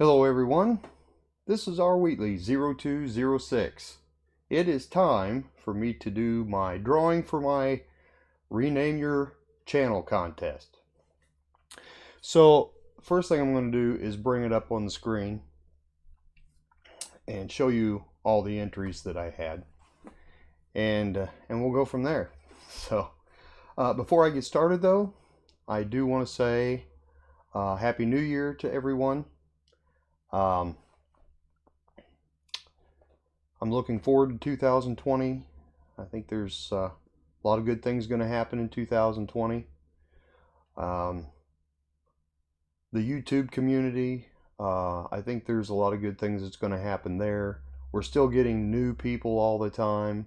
Hello everyone, this is R. Wheatley 0206. It is time for me to do my drawing for my Rename Your Channel contest. So first thing I'm going to do is bring it up on the screen and show you all the entries that I had, and we'll go from there. So before I get started though, I do want to say Happy New Year to everyone. I'm looking forward to 2020. I think there's a lot of good things going to happen in 2020. The YouTube community, I think there's a lot of good things that's going to happen there. We're still getting new people all the time.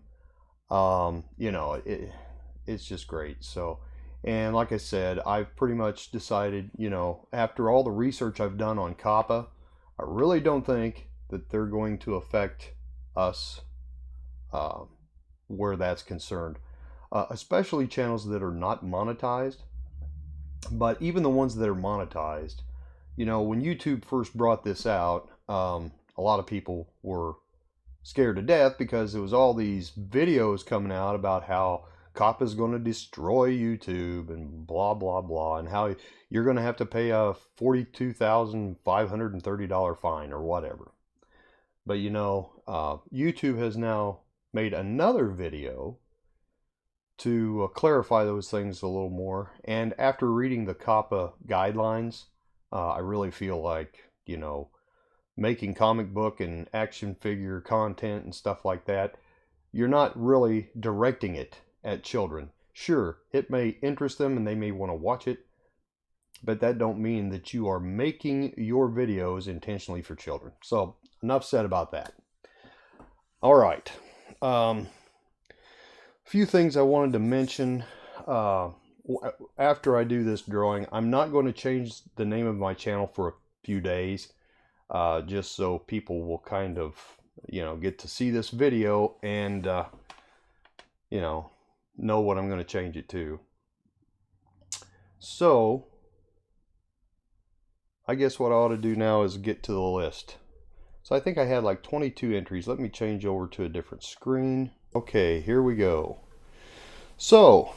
It's just great. So, and like I said, I've pretty much decided, after all the research I've done on COPPA, I really don't think that they're going to affect us where that's concerned, especially channels that are not monetized. But even the ones that are monetized, when YouTube first brought this out, a lot of people were scared to death because there was all these videos coming out about how COPPA is going to destroy YouTube and blah blah blah, and how you're going to have to pay a $42,530 fine or whatever. But YouTube has now made another video to clarify those things a little more. And after reading the COPPA guidelines, I really feel like, making comic book and action figure content and stuff like that, you're not really directing it at children. Sure, it may interest them and they may want to watch it, but that don't mean that you are making your videos intentionally for children. So enough said about that. All right. A few things I wanted to mention. After I do this drawing, I'm not going to change the name of my channel for a few days, just so people will kind of, get to see this video and, know what I'm going to change it to. So, I guess what I ought to do now is get to the list. So I think I had like 22 entries. Let me change over to a different screen. Okay, here we go. So,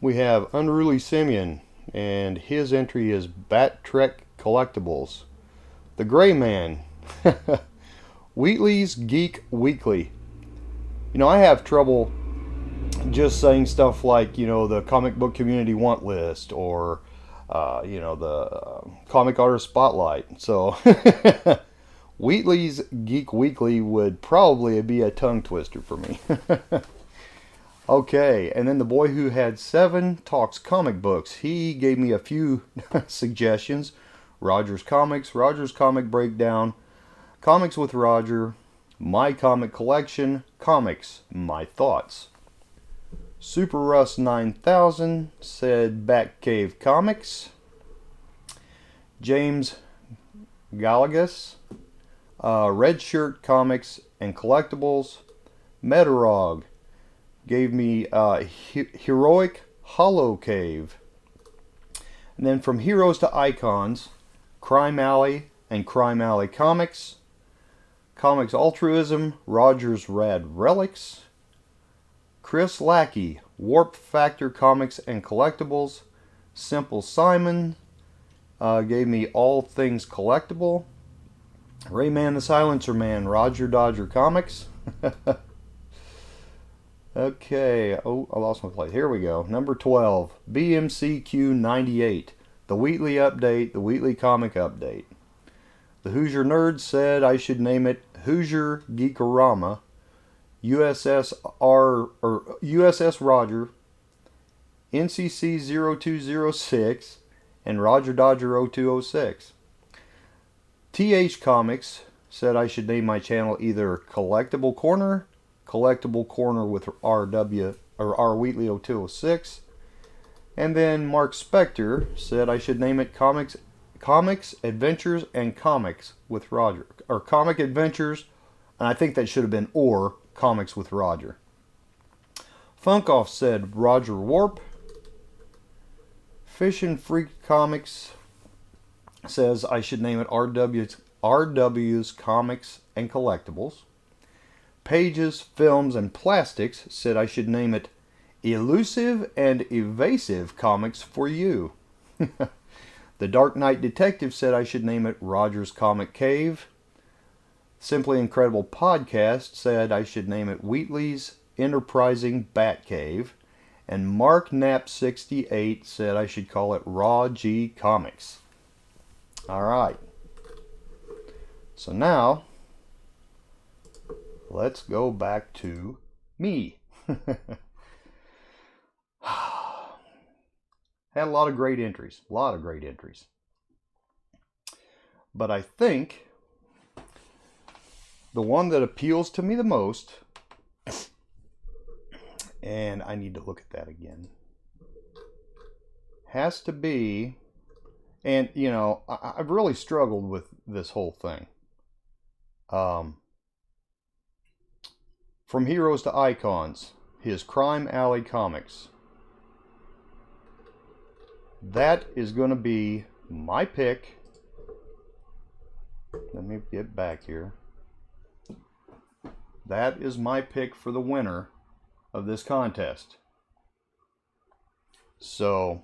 we have Unruly Simeon, and his entry is Bat Trek Collectibles. The Gray Man, Wheatley's Geek Weekly. I have trouble just saying stuff like, the comic book community want list, or, the comic artist spotlight. So, Wheatley's Geek Weekly would probably be a tongue twister for me. Okay, and then the boy who had 7 talks comic books. He gave me a few suggestions. Roger's Comics, Roger's Comic Breakdown, Comics with Roger, My Comic Collection, Comics, My Thoughts. Super Russ 9000 said Batcave Comics. James Galagas, Red Shirt Comics and Collectibles. Metarog gave me Heroic Hollow Cave. And then from Heroes to Icons, Crime Alley and Crime Alley Comics. Comics Altruism, Roger's Rad Relics. Chris Lackey, Warp Factor Comics and Collectibles. Simple Simon gave me All Things Collectible. Rayman the Silencer Man, Roger Dodger Comics. Okay, oh, I lost my place. Here we go. Number 12, BMCQ98, the Wheatley Update, the Wheatley Comic Update. The Hoosier Nerd said I should name it Hoosier Geekorama, USS Roger, NCC 0206, and Roger Dodger 0206. TH Comics said I should name my channel either Collectible Corner with RW or R Wheatley 0206, and then Mark Spector said I should name it Comics Adventures and Comics with Roger, or Comic Adventures, and I think that should have been or Comics with Roger. Funkoff said Roger Warp. Fish and Freak Comics says I should name it RW's Comics and Collectibles. Pages, Films, and Plastics said I should name it Elusive and Evasive Comics for You. The Dark Knight Detective said I should name it Roger's Comic Cave. Simply Incredible Podcast said I should name it Wheatley's Enterprising Bat Cave. And Mark Knapp 68 said I should call it Raw G Comics. Alright. So now, let's go back to me. Had a lot of great entries. But I think the one that appeals to me the most, and I need to look at that again, has to be, and you know, I've really struggled with this whole thing. From Heroes to Icons, his Crime Alley Comics. That is going to be my pick. Let me get back here. That is my pick for the winner of this contest. So,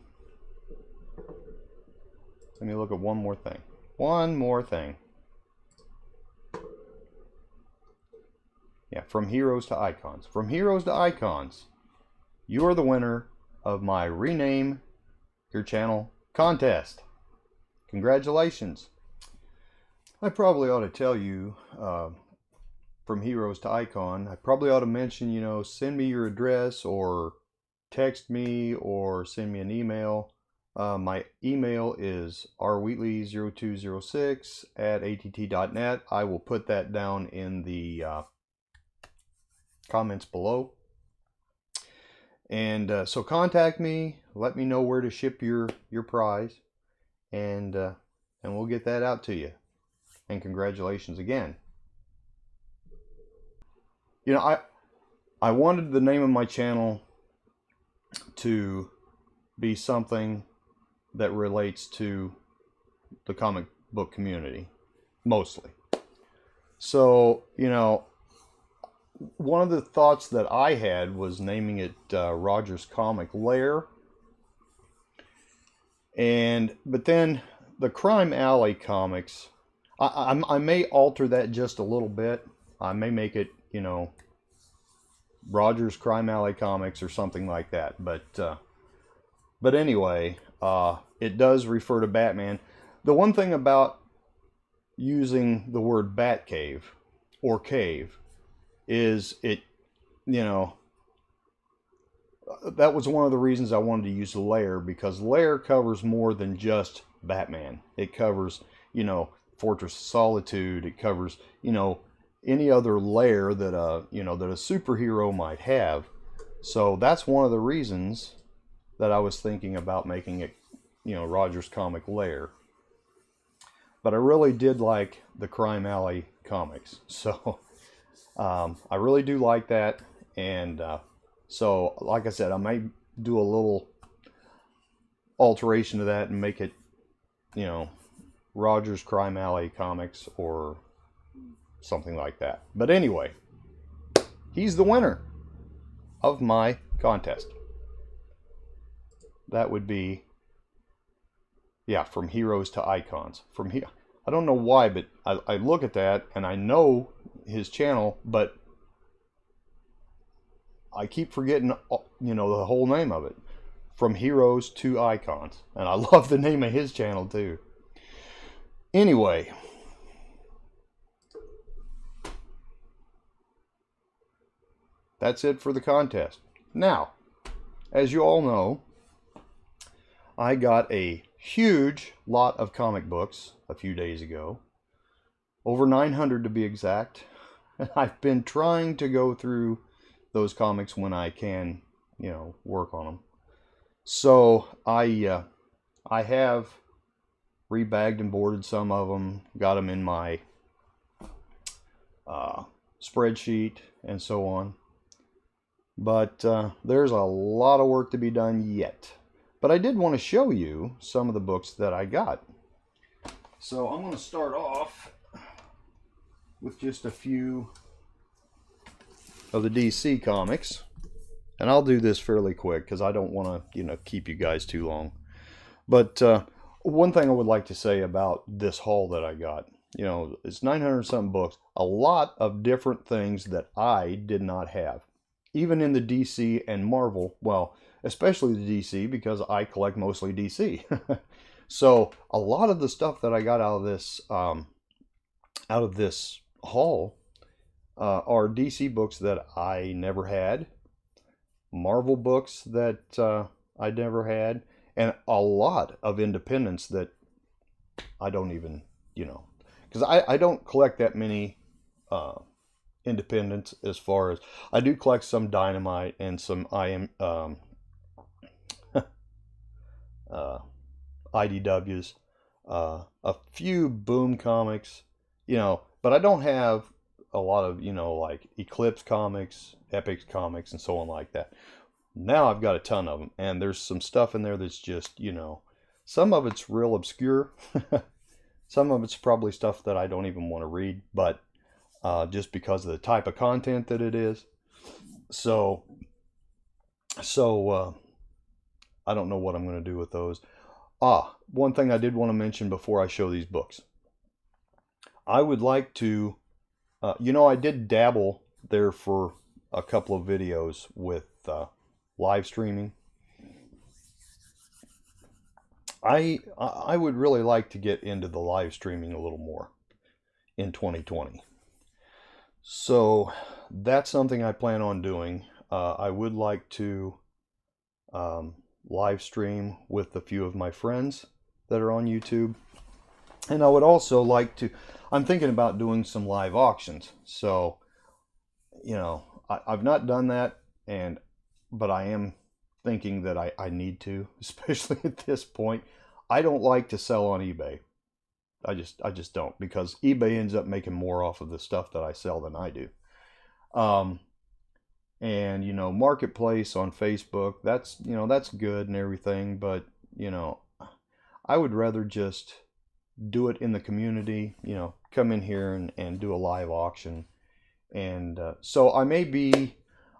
let me look at one more thing. Yeah, From Heroes to Icons. From Heroes to Icons, you are the winner of my Rename Your Channel contest. Congratulations. I probably ought to tell you, From Heroes to Icon, I probably ought to mention, you know, send me your address or text me or send me an email. My email is rwheatley0206@att.net. I will put that down in the comments below. And so contact me, let me know where to ship your prize, and we'll get that out to you. And congratulations again. You know, I wanted the name of my channel to be something that relates to the comic book community, mostly. So, you know, one of the thoughts that I had was naming it Roger's Comic Lair. But then the Crime Alley Comics, I may alter that just a little bit. I may make it, you know, Roger's Crime Alley Comics or something like that. But anyway, it does refer to Batman. The one thing about using the word Batcave or cave is it, you know, that was one of the reasons I wanted to use Lair, because Lair covers more than just Batman. It covers, you know, Fortress of Solitude. It covers, you know, any other lair that you know, that a superhero might have. So that's one of the reasons that I was thinking about making it, you know, Roger's Comic Lair. But I really did like the Crime Alley Comics, so I really do like that. And so, like I said, I might do a little alteration to that and make it, you know, Roger's Crime Alley Comics or something like that. But anyway, he's the winner of my contest. That would be, yeah, From Heroes to Icons. From here, I don't know why, but I look at that and I know his channel, but I keep forgetting, you know, the whole name of it. From Heroes to Icons. And I love the name of his channel too. Anyway, that's it for the contest. Now, as you all know, I got a huge lot of comic books a few days ago. Over 900 to be exact. I've been trying to go through those comics when I can, you know, work on them. So I have rebagged and boarded some of them, got them in my spreadsheet and so on. But there's a lot of work to be done yet. But I did want to show you some of the books that I got. So I'm going to start off with just a few of the DC comics. And I'll do this fairly quick because I don't want to, keep you guys too long. But one thing I would like to say about this haul that I got, it's 900 something books, a lot of different things that I did not have. Even in the DC and Marvel, well, especially the DC because I collect mostly DC. So a lot of the stuff that I got out of this haul are DC books that I never had, Marvel books that I never had, and a lot of independents that I don't even, because I don't collect that many independents. As far as I do collect some Dynamite and some IDWs, a few Boom comics, but I don't have a lot of, like Eclipse comics, Epic comics, and so on like that. Now I've got a ton of them, and there's some stuff in there that's just, some of it's real obscure. Some of it's probably stuff that I don't even want to read, but just because of the type of content that it is. So I don't know what I'm going to do with those. One thing I did want to mention before I show these books. I would like to, I did dabble there for a couple of videos with live streaming. I would really like to get into the live streaming a little more in 2020. So that's something I plan on doing. I would like to live stream with a few of my friends that are on YouTube. And I would also like to, I'm thinking about doing some live auctions. So, I've not done that, but I am thinking that I need to, especially at this point. I don't like to sell on eBay. I just don't, because eBay ends up making more off of the stuff that I sell than I do. And Marketplace on Facebook, that's good and everything, but I would rather just do it in the community, come in here and do a live auction. And so I may be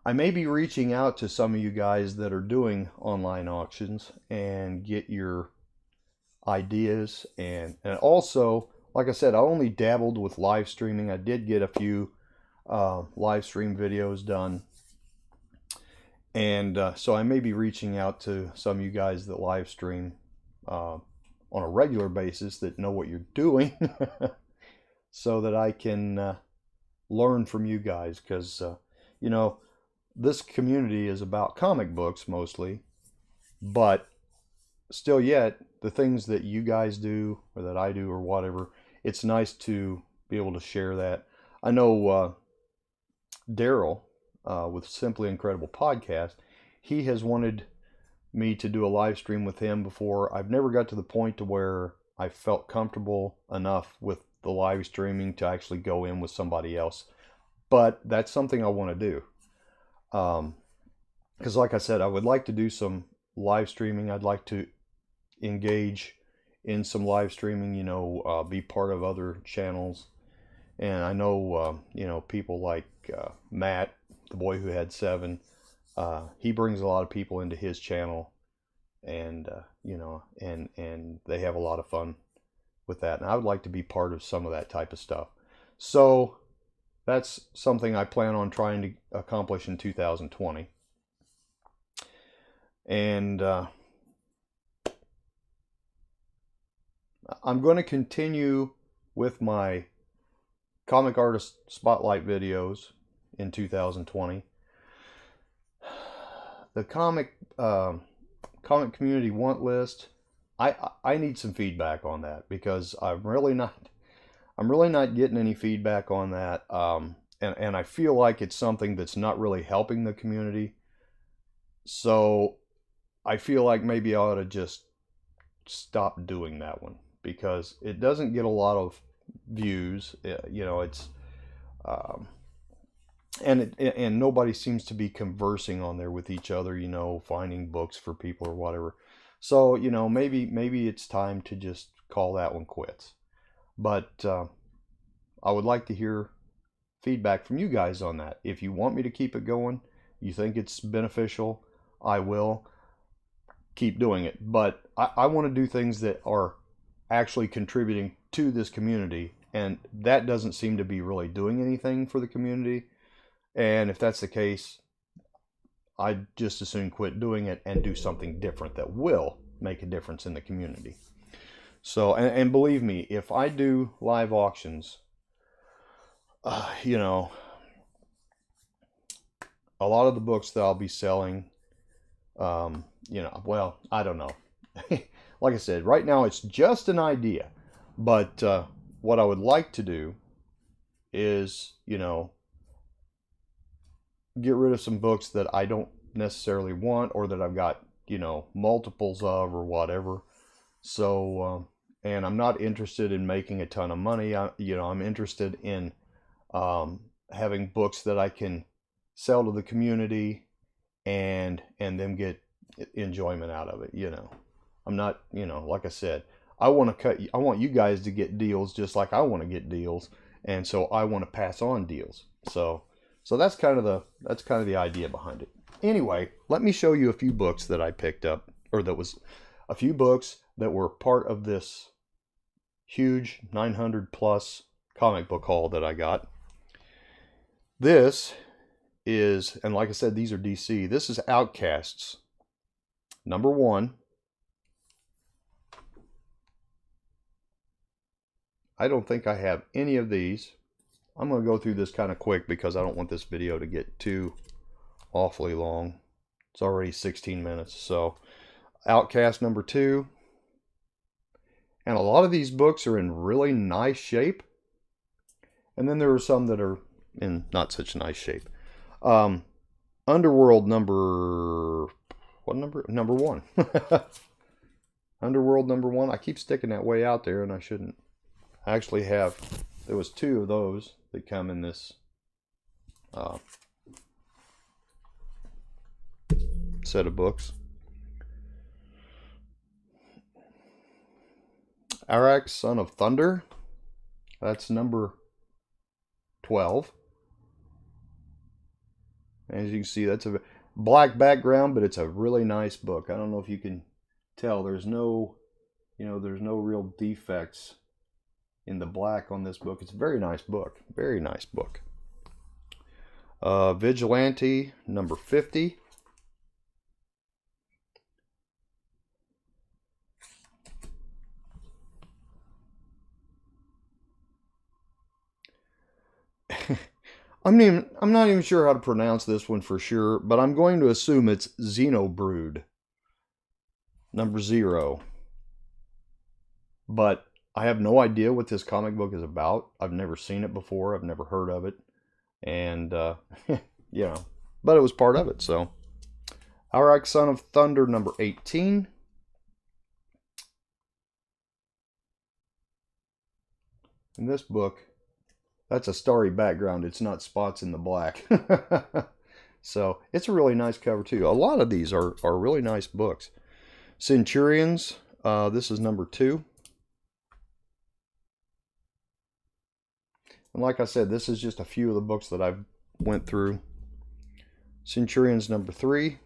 reaching out to some of you guys that are doing online auctions and get your ideas. And also, like I said, I only dabbled with live streaming. I did get a few live stream videos done. And so I may be reaching out to some of you guys that live stream on a regular basis that know what you're doing so that I can learn from you guys, because this community is about comic books mostly, but still yet the things that you guys do or that I do or whatever, it's nice to be able to share that. I know Daryl with Simply Incredible Podcast, he has wanted me to do a live stream with him before. I've never got to the point to where I felt comfortable enough with the live streaming to actually go in with somebody else, but that's something I want to do. Because like I said, I would like to do some live streaming. I'd like to engage in some live streaming, be part of other channels. And I know, people like Matt, the boy who had 7, he brings a lot of people into his channel, and, and they have a lot of fun with that. And I would like to be part of some of that type of stuff. So that's something I plan on trying to accomplish in 2020. And I'm going to continue with my comic artist spotlight videos in 2020. The comic community want list, I need some feedback on that, because I'm really not getting any feedback on that, and I feel like it's something that's not really helping the community. So I feel like maybe I ought to just stop doing that one, because it doesn't get a lot of views. It's and nobody seems to be conversing on there with each other, finding books for people or whatever. So maybe it's time to just call that one quits. But I would like to hear feedback from you guys on that. If you want me to keep it going, you think it's beneficial, I will keep doing it. But I want to do things that are actually contributing to this community, and that doesn't seem to be really doing anything for the community. And if that's the case, I'd just as soon quit doing it and do something different that will make a difference in the community. So, and believe me, if I do live auctions, you know, a lot of the books that I'll be selling, you know, well, I don't know. Like I said, right now it's just an idea. But what I would like to do is, you know, get rid of some books that I don't necessarily want, or that I've got, you know, multiples of or whatever. So, and I'm not interested in making a ton of money. You know, I'm interested in having books that I can sell to the community and them get enjoyment out of it. You know, I'm not, you know, like I said, I want you guys to get deals just like I want to get deals, and so I want to pass on deals. So that's kind of the idea behind it. Anyway, let me show you a few books that I picked up, or that was a few books that were part of this huge 900 plus comic book haul that I got. This is, and like I said, these are DC. This is Outcasts #1. I don't think I have any of these. I'm going to go through this kind of quick because I don't want this video to get too awfully long. It's already 16 minutes. So, Outcast #2. And a lot of these books are in really nice shape. And then there are some that are in not such nice shape. Underworld what number? #1. Underworld #1. I keep sticking that way out there, and I shouldn't. I actually have, there was 2 of those that come in this set of books. Arak, Son of Thunder. That's #12. As you can see, that's a black background, but it's a really nice book. I don't know if you can tell. There's no, you know, there's no real defects in the black on this book. It's a very nice book. Very nice book. Vigilante #50. I'm not even sure how to pronounce this one for sure, but I'm going to assume it's Xenobrood #0. But I have no idea what this comic book is about. I've never seen it before. I've never heard of it. And, you know, but it was part of it. So, Arak, Son of Thunder #18. In this book, that's a starry background. It's not spots in the black. So, it's a really nice cover, too. A lot of these are really nice books. Centurions. This is #2. And like I said, this is just a few of the books that I've went through. Centurions #3.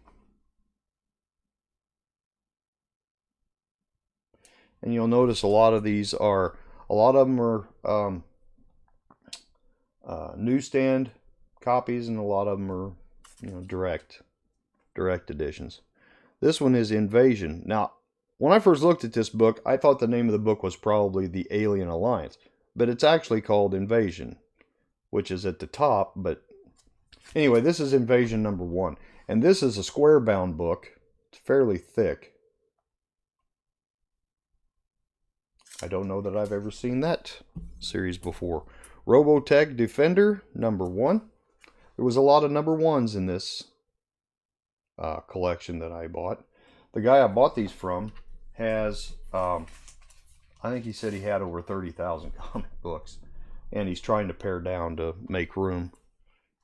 And you'll notice a lot of them are newsstand copies, and a lot of them are, you know, direct editions. This one is Invasion. Now, when I first looked at this book, I thought the name of the book was probably The Alien Alliance, but it's actually called Invasion, which is at the top. But anyway, this is Invasion #1, and this is a square bound book. It's fairly thick. I don't know that I've ever seen that series before. Robotech Defender #1. There was a lot of #1s in this collection that I bought. The guy I bought these from has, I think he said he had over 30,000 comic books, and he's trying to pare down to make room.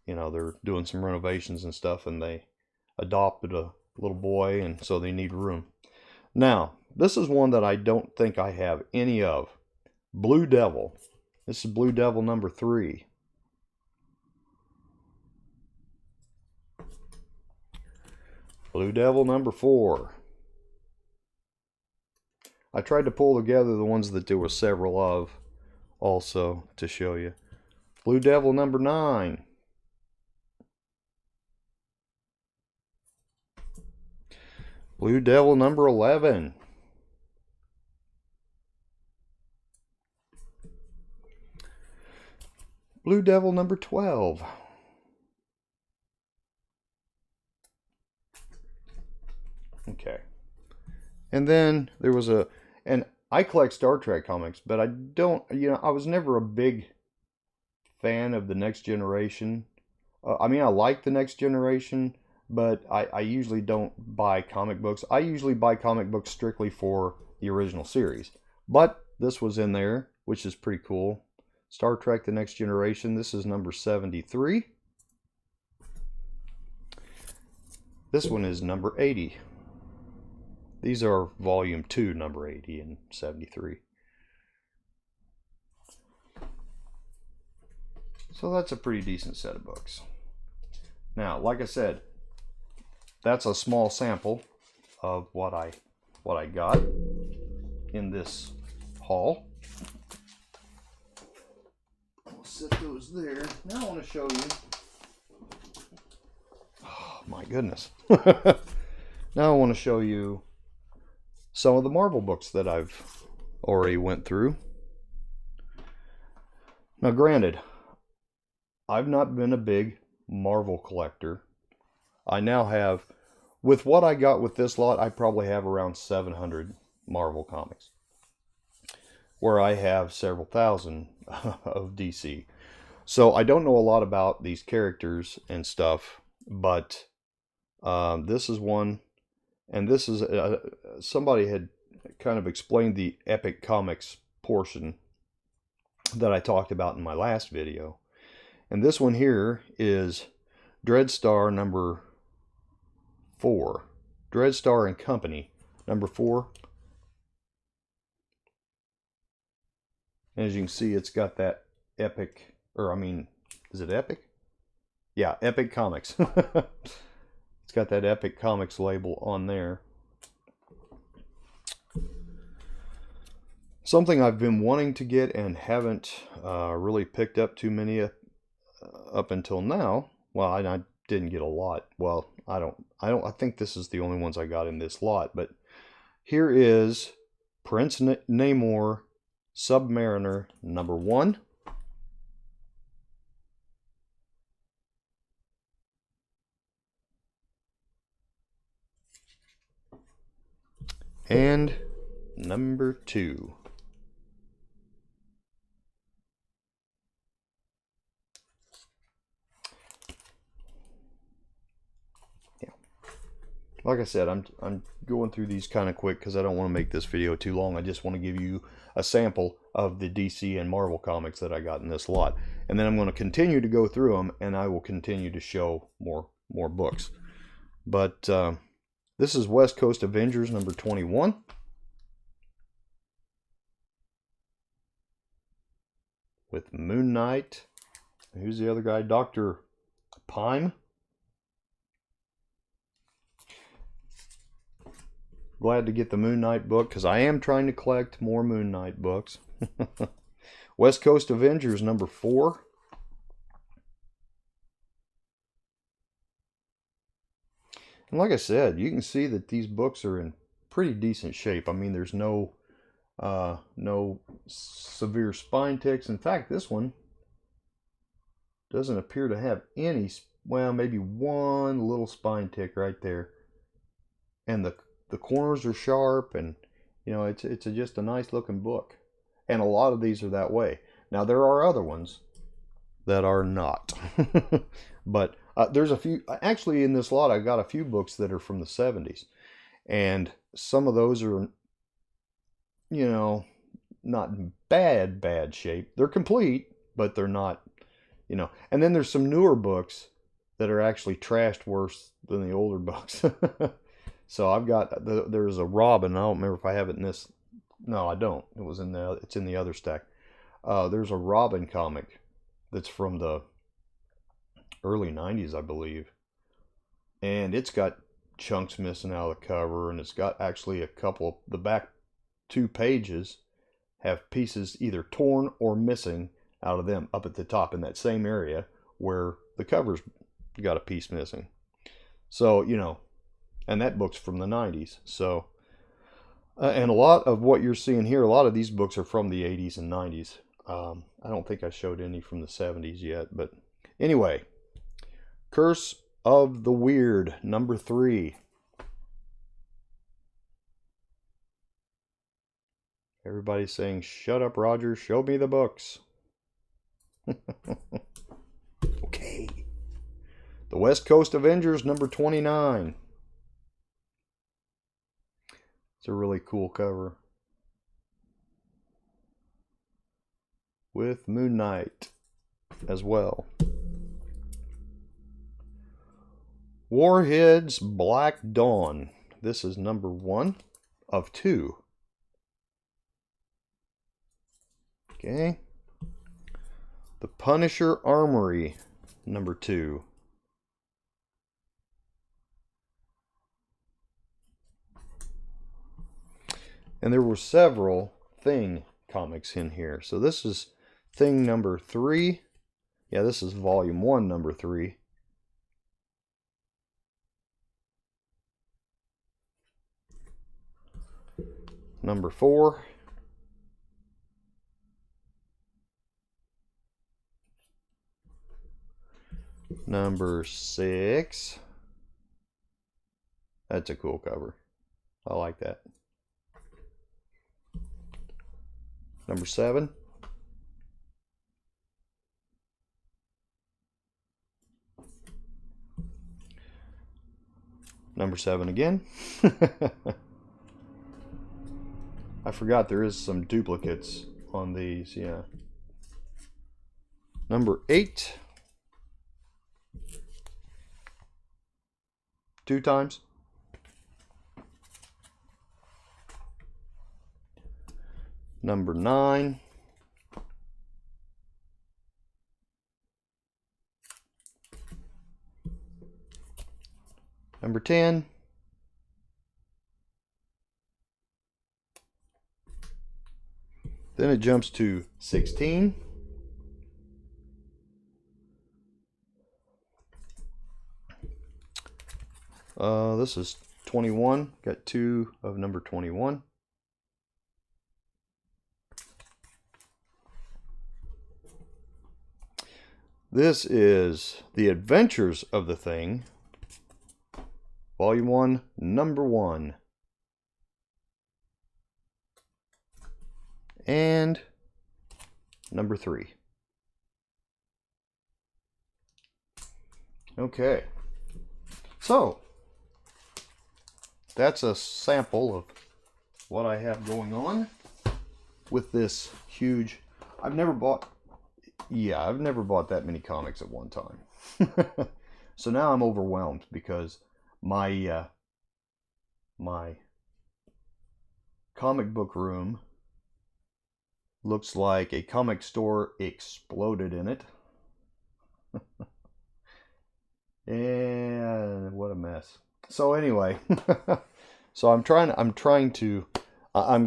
You know, they're doing some renovations and stuff, and they adopted a little boy, and so they need room. Now, this is one that I don't think I have any of. Blue Devil. This is Blue Devil number 3. Blue Devil number 4. I tried to pull together the ones that there were several of also to show you. Blue Devil number 9. Blue Devil number 11. Blue Devil number 12. Okay. And then there was and I collect Star Trek comics, but I don't, I was never a big fan of the Next Generation. I mean, I like the Next Generation, but I usually don't buy comic books. I usually buy comic books strictly for the original series. But this was in there, which is pretty cool. Star Trek The Next Generation. This is number 73. This one is number 80. These are volume 2, number 80 and 73. So that's a pretty decent set of books. Now, like I said, that's a small sample of what I got in this haul. I'll set those there. Now I want to show you. Oh my goodness. Now I want to show you some of the Marvel books that I've already went through. Now granted, I've not been a big Marvel collector. I now have, with what I got with this lot, I probably have around 700 Marvel comics, where I have several thousand of DC. So I don't know a lot about these characters and stuff, but this is one, and this is, somebody had kind of explained the Epic Comics portion that I talked about in my last video. And this one here is Dreadstar number 4. Dreadstar and Company number 4. And as you can see, it's got that Epic, or I mean, is it Epic? Yeah, Epic Comics. It's got that Epic Comics label on there. Something I've been wanting to get and haven't really picked up too many up until now. Well, I didn't get a lot. Well, I think this is the only ones I got in this lot. But here is Prince Namor Submariner number 1. And number 2. Yeah. Like I said, I'm going through these kind of quick because I don't want to make this video too long. I just want to give you a sample of the DC and Marvel comics that I got in this lot. And then I'm going to continue to go through them, and I will continue to show more books. But this is West Coast Avengers number 21. With Moon Knight. Who's the other guy? Dr. Pym. Glad to get the Moon Knight book because I am trying to collect more Moon Knight books. West Coast Avengers number 4. And like I said, you can see that these books are in pretty decent shape. I mean, there's no severe spine ticks. In fact, this one doesn't appear to have any, well, maybe one little spine tick right there. And the corners are sharp, and it's just a nice looking book. And a lot of these are that way. Now there are other ones that are not. But there's a few, actually in this lot I got a few books that are from the 70s. And some of those are, not in bad shape. They're complete, but they're not, And then there's some newer books that are actually trashed worse than the older books. So I've got, there's a Robin. I don't remember if I have it in this. No, I don't. It's in the other stack. there's a Robin comic that's from the early 90s, I believe. And it's got chunks missing out of the cover, and it's got actually a couple, the back 2 pages have pieces either torn or missing out of them up at the top in that same area where the cover's got a piece missing. So, you know, and that book's from the 90s. So, and a lot of what you're seeing here, a lot of these books are from the 80s and 90s. I don't think I showed any from the 70s yet, but anyway, Curse of the Weird, number 3. Everybody's saying, shut up, Roger, show me the books. Okay. The West Coast Avengers, number 29. It's a really cool cover. With Moon Knight as well. Warhead's Black Dawn. This is number 1 of 2. Okay. The Punisher Armory, number 2. And there were several Thing comics in here. So this is Thing number 3. Yeah, this is volume 1, number 3. Number 4. Number 6. That's a cool cover. I like that. Number 7. Number 7 again. I forgot there is some duplicates on these, yeah. Number 8. 2 times. Number 9. Number 10. Then it jumps to 16. This is 21. Got 2 of number 21. This is The Adventures of the Thing, Volume 1, number 1. And number 3. Okay. So, that's a sample of what I have going on with this huge... I've never bought that many comics at one time. So now I'm overwhelmed because my my comic book room looks like a comic store exploded in it. And what a mess. So anyway, so I'm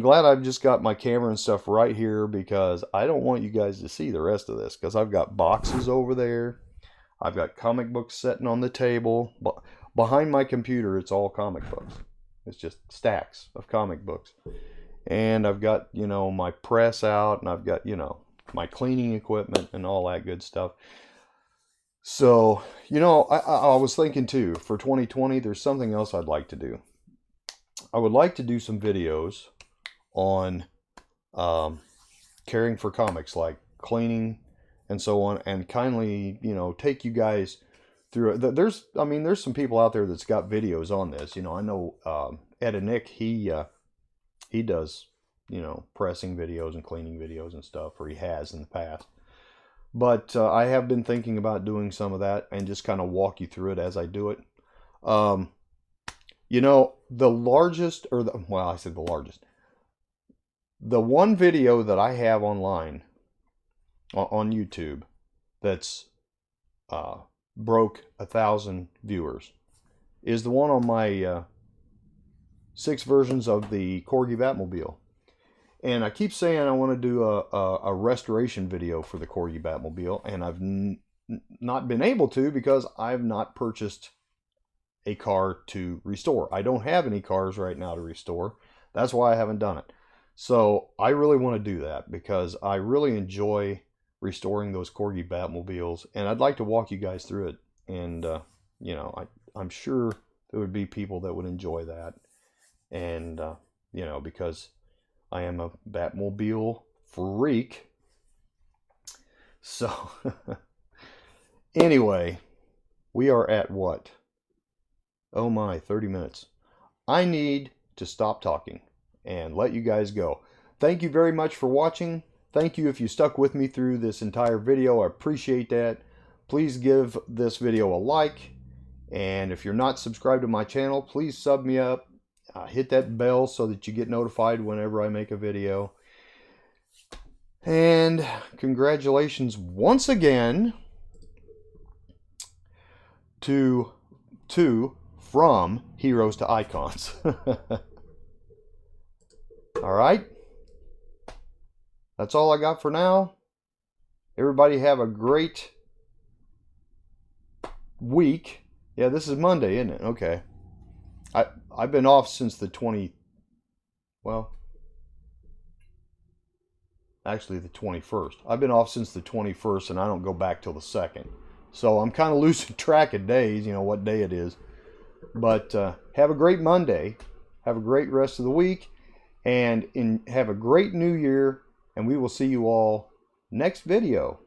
glad I've just got my camera and stuff right here because I don't want you guys to see the rest of this because I've got boxes over there. I've got comic books sitting on the table. Behind my computer, it's all comic books. It's just stacks of comic books. And I've got, you know, my press out, and I've got, you know, my cleaning equipment and all that good stuff. So, you know, I was thinking too, for 2020, there's something else I'd like to do. I would like to do some videos on caring for comics, like cleaning and so on, and kindly, you know, take you guys through it. There's some people out there that's got videos on this. You know, I know Ed and Nick, he does, you know, pressing videos and cleaning videos and stuff, or he has in the past. But I have been thinking about doing some of that and just kind of walk you through it as I do it. You know, the largest, I said the largest. The one video that I have online on YouTube that's broke 1,000 viewers is the one on my 6 versions of the Corgi Batmobile. And I keep saying I want to do a restoration video for the Corgi Batmobile, and I've not been able to because I've not purchased a car to restore. I don't have any cars right now to restore. That's why I haven't done it. So I really want to do that because I really enjoy restoring those Corgi Batmobiles, and I'd like to walk you guys through it. And you know, I'm sure there would be people that would enjoy that. And you know, because I am a Batmobile freak. So anyway, we are at what? Oh my, 30 minutes. I need to stop talking and let you guys go. Thank you very much for watching. Thank you if you stuck with me through this entire video. I appreciate that. Please give this video a like. And if you're not subscribed to my channel, please sub me up. Hit that bell so that you get notified whenever I make a video. And congratulations once again to From Heroes to Icons. All right. That's all I got for now. Everybody have a great week. Yeah, this is Monday, isn't it? Okay. I've been off since the 20, well, actually the 21st. I've been off since the 21st, and I don't go back till the 2nd. So I'm kind of losing track of days, you know, what day it is. But have a great Monday. Have a great rest of the week. And have a great new year. And we will see you all next video.